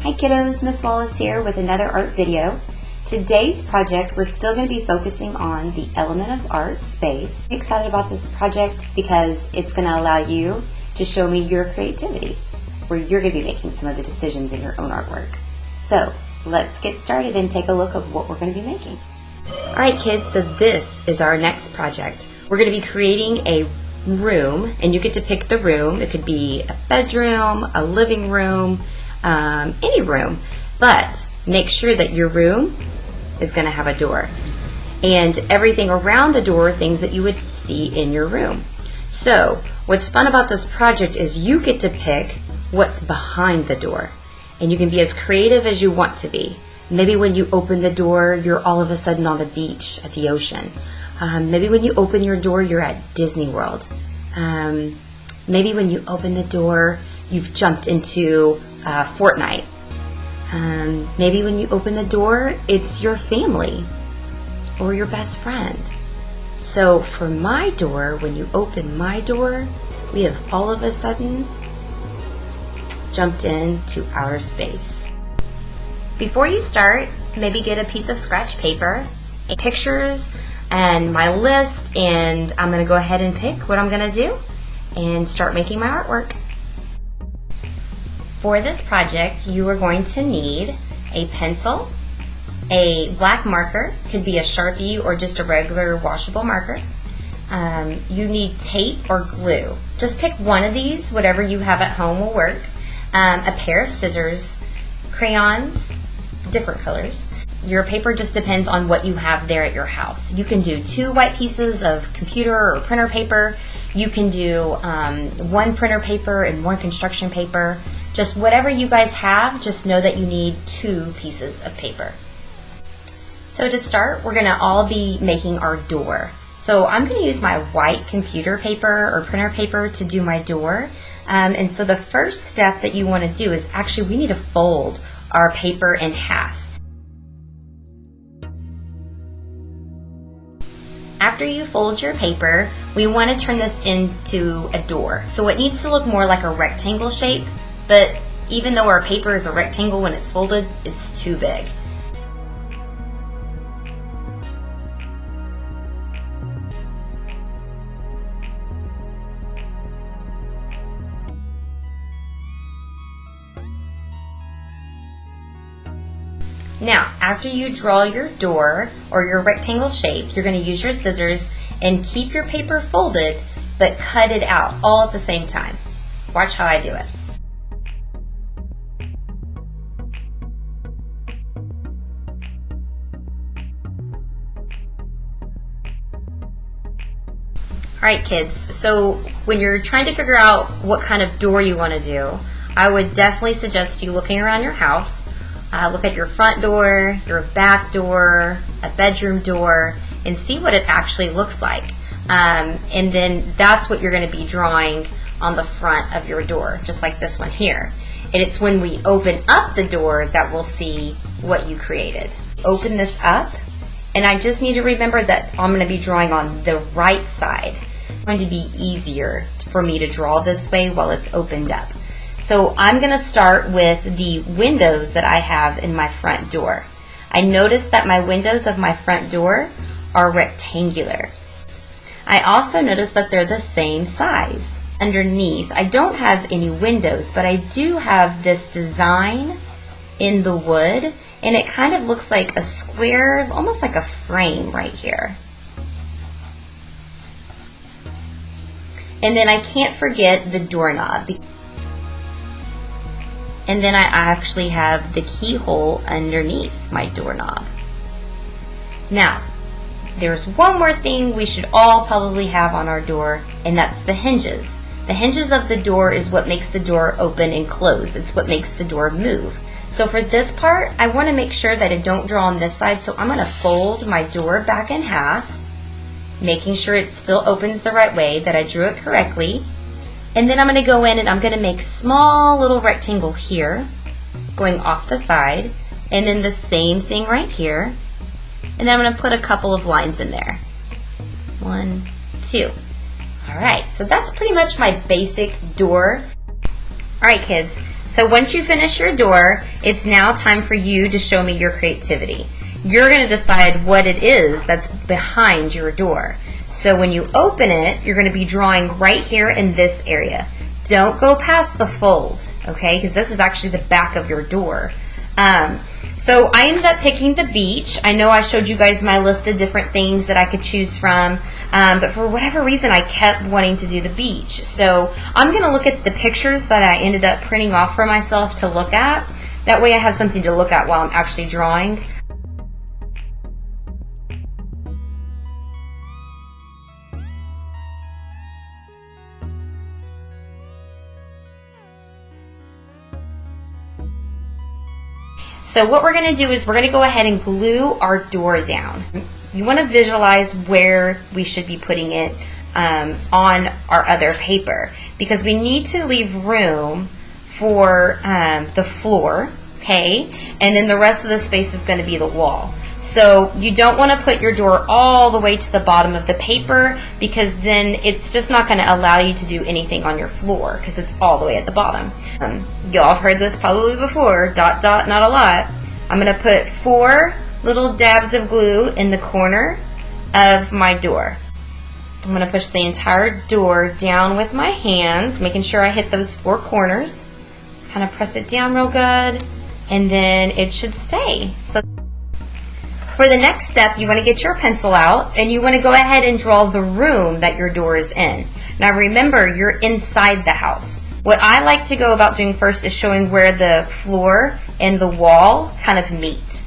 Hi kiddos, Miss Wallace here with another art video. Today's project, we're still going to be focusing on the element of art, space. I'm excited about this project because it's going to allow you to show me your creativity, where you're going to be making some of the decisions in your own artwork. So let's get started and take a look at what we're going to be making. Alright kids, so this is our next project. We're going to be creating a room, and you get to pick the room. It could be a bedroom, a living room, any room, but make sure that your room is going to have a door, and everything around the door, things that you would see in your room. So what's fun about this project is you get to pick what's behind the door, and you can be as creative as you want to be. Maybe when you open the door, you're all of a sudden on the beach at the ocean. Maybe when you open your door, you're at Disney World. Maybe when you open the door, you've jumped into Fortnite. Maybe when you open the door, it's your family or your best friend. So for my door, when you open my door, we have all of a sudden jumped into outer space. Before you start, maybe get a piece of scratch paper, pictures, and my list, and I'm going to go ahead and pick what I'm going to do and start making my artwork. For this project, you are going to need a pencil, a black marker, could be a Sharpie or just a regular washable marker. You need tape or glue. Just pick one of these, whatever you have at home will work. A pair of scissors, crayons, different colors. Your paper just depends on what you have there at your house. You can do 2 white pieces of computer or printer paper. You can do 1 printer paper and 1 construction paper. Just whatever you guys have, just know that you need 2 pieces of paper. So to start, we're going to all be making our door. So I'm going to use my white computer paper or printer paper to do my door. And so the first step that you want to do is actually we need to fold our paper in half. After you fold your paper, we want to turn this into a door. So it needs to look more like a rectangle shape, but even though our paper is a rectangle when it's folded, it's too big. Now, after you draw your door or your rectangle shape, you're going to use your scissors and keep your paper folded, but cut it out all at the same time. Watch how I do it. Alright kids, so when you're trying to figure out what kind of door you want to do, I would definitely suggest you looking around your house. Look at your front door, your back door, a bedroom door, and see what it actually looks like. And then that's what you're going to be drawing on the front of your door, just like this one here. And it's when we open up the door that we'll see what you created. Open this up, and I just need to remember that I'm going to be drawing on the right side. It's going to be easier for me to draw this way while it's opened up. So I'm going to start with the windows that I have in my front door. I noticed that my windows of my front door are rectangular. I also noticed that they're the same size. Underneath, I don't have any windows, but I do have this design in the wood, and it kind of looks like a square, almost like a frame right here. And then I can't forget the doorknob. And then I actually have the keyhole underneath my doorknob. Now, there's one more thing we should all probably have on our door, and that's the hinges. The hinges of the door is what makes the door open and close. It's what makes the door move. So for this part, I want to make sure that I don't draw on this side, so I'm going to fold my door back in half, making sure it still opens the right way, that I drew it correctly. And then I'm going to go in and I'm going to make small little rectangle here, going off the side, and then the same thing right here. And then I'm going to put a couple of lines in there. 1, 2. Alright, so that's pretty much my basic door. Alright kids, So once you finish your door, it's now time for you to show me your creativity. You're going to decide what it is that's behind your door. So when you open it, you're going to be drawing right here in this area. Don't go past the fold, okay? Because this is actually the back of your door. So I ended up picking the beach. I know I showed you guys my list of different things that I could choose from, but for whatever reason I kept wanting to do the beach. So I'm going to look at the pictures that I ended up printing off for myself to look at. That way I have something to look at while I'm actually drawing. So what we're going to do is we're going to go ahead and glue our door down. You want to visualize where we should be putting it on our other paper, because we need to leave room for the floor, okay? And then the rest of the space is going to be the wall. So you don't want to put your door all the way to the bottom of the paper, because then it's just not going to allow you to do anything on your floor because it's all the way at the bottom. Y'all have heard this probably before, dot dot not a lot. I'm going to put 4 little dabs of glue in the corner of my door. I'm going to push the entire door down with my hands, making sure I hit those 4 corners. Kind of press it down real good, and then it should stay. So for the next step, you want to get your pencil out and you want to go ahead and draw the room that your door is in. Now remember, you're inside the house. What I like to go about doing first is showing where the floor and the wall kind of meet.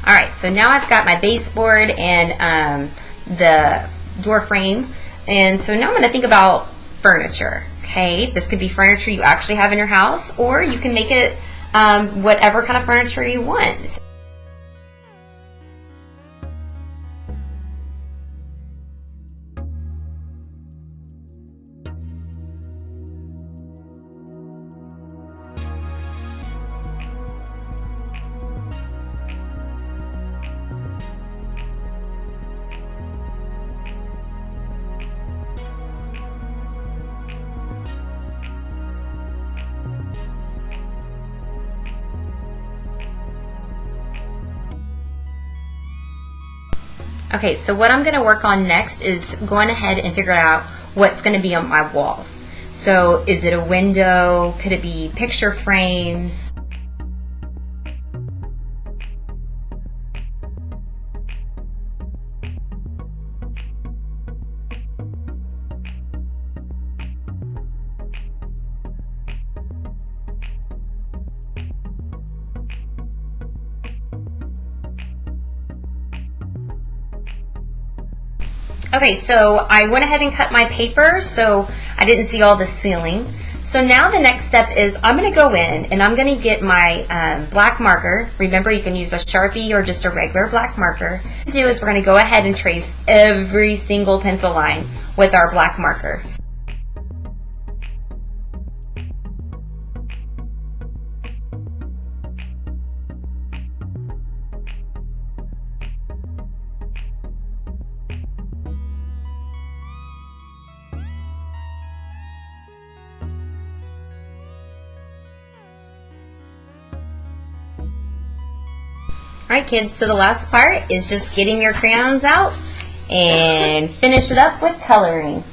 Alright, so now I've got my baseboard and the door frame, and so now I'm going to think about furniture. Okay, this could be furniture you actually have in your house, or you can make it whatever kind of furniture you want. Okay, so what I'm going to work on next is going ahead and figure out what's going to be on my walls. So is it a window? Could it be picture frames? Okay, so I went ahead and cut my paper so I didn't see all the ceiling. So now the next step is I'm going to go in and I'm going to get my black marker. Remember, you can use a Sharpie or just a regular black marker. What we're going to do is we're going to go ahead and trace every single pencil line with our black marker. Alright kids, so the last part is just getting your crayons out and finish it up with coloring.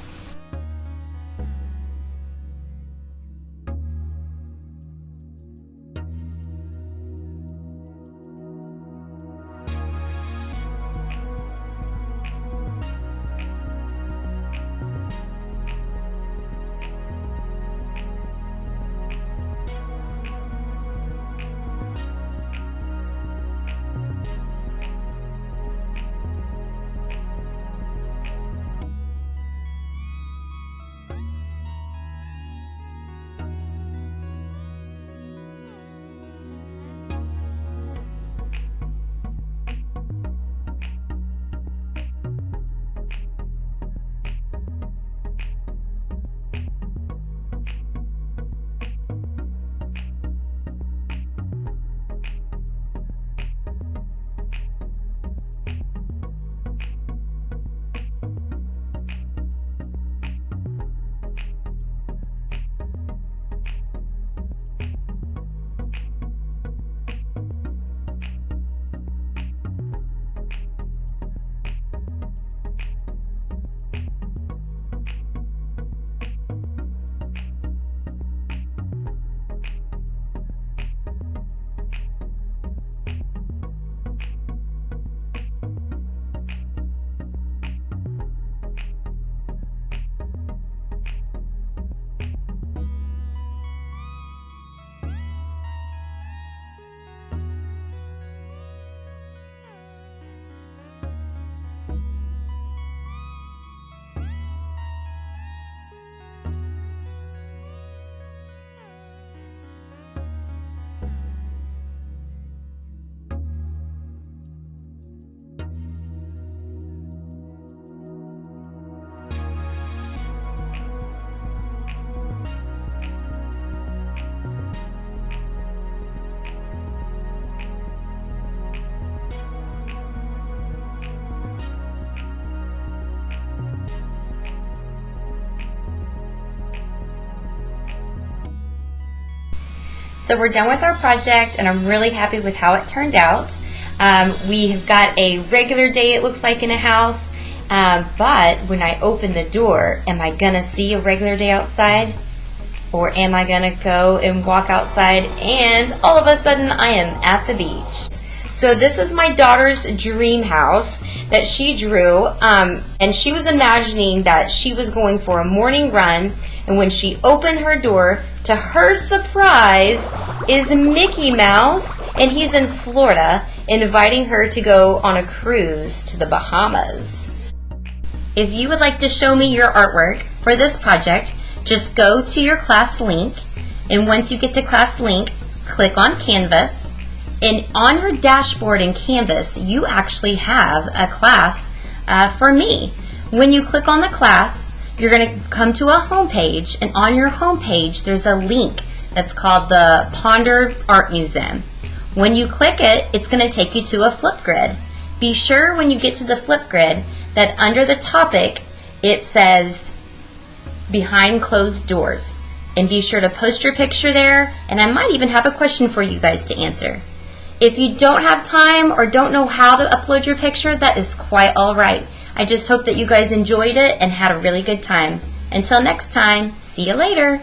So we're done with our project, and I'm really happy with how it turned out. We have got a regular day, it looks like, in a house, but when I open the door, am I going to see a regular day outside? Or am I going to go and walk outside and all of a sudden I am at the beach? So this is my daughter's dream house that she drew, and she was imagining that she was going for a morning run, and when she opened her door, to her surprise is Mickey Mouse, and he's in Florida, inviting her to go on a cruise to the Bahamas. If you would like to show me your artwork for this project, just go to your class link, and once you get to class link, click on Canvas, and on your dashboard in Canvas, you actually have a class for me. When you click on the class, you're going to come to a home page, and on your home page, there's a link that's called the Ponder Art Museum. When you click it, it's going to take you to a flip grid. Be sure when you get to the flip grid that under the topic, it says Behind Closed Doors. And be sure to post your picture there, and I might even have a question for you guys to answer. If you don't have time or don't know how to upload your picture, that is quite all right. I just hope that you guys enjoyed it and had a really good time. Until next time, see you later.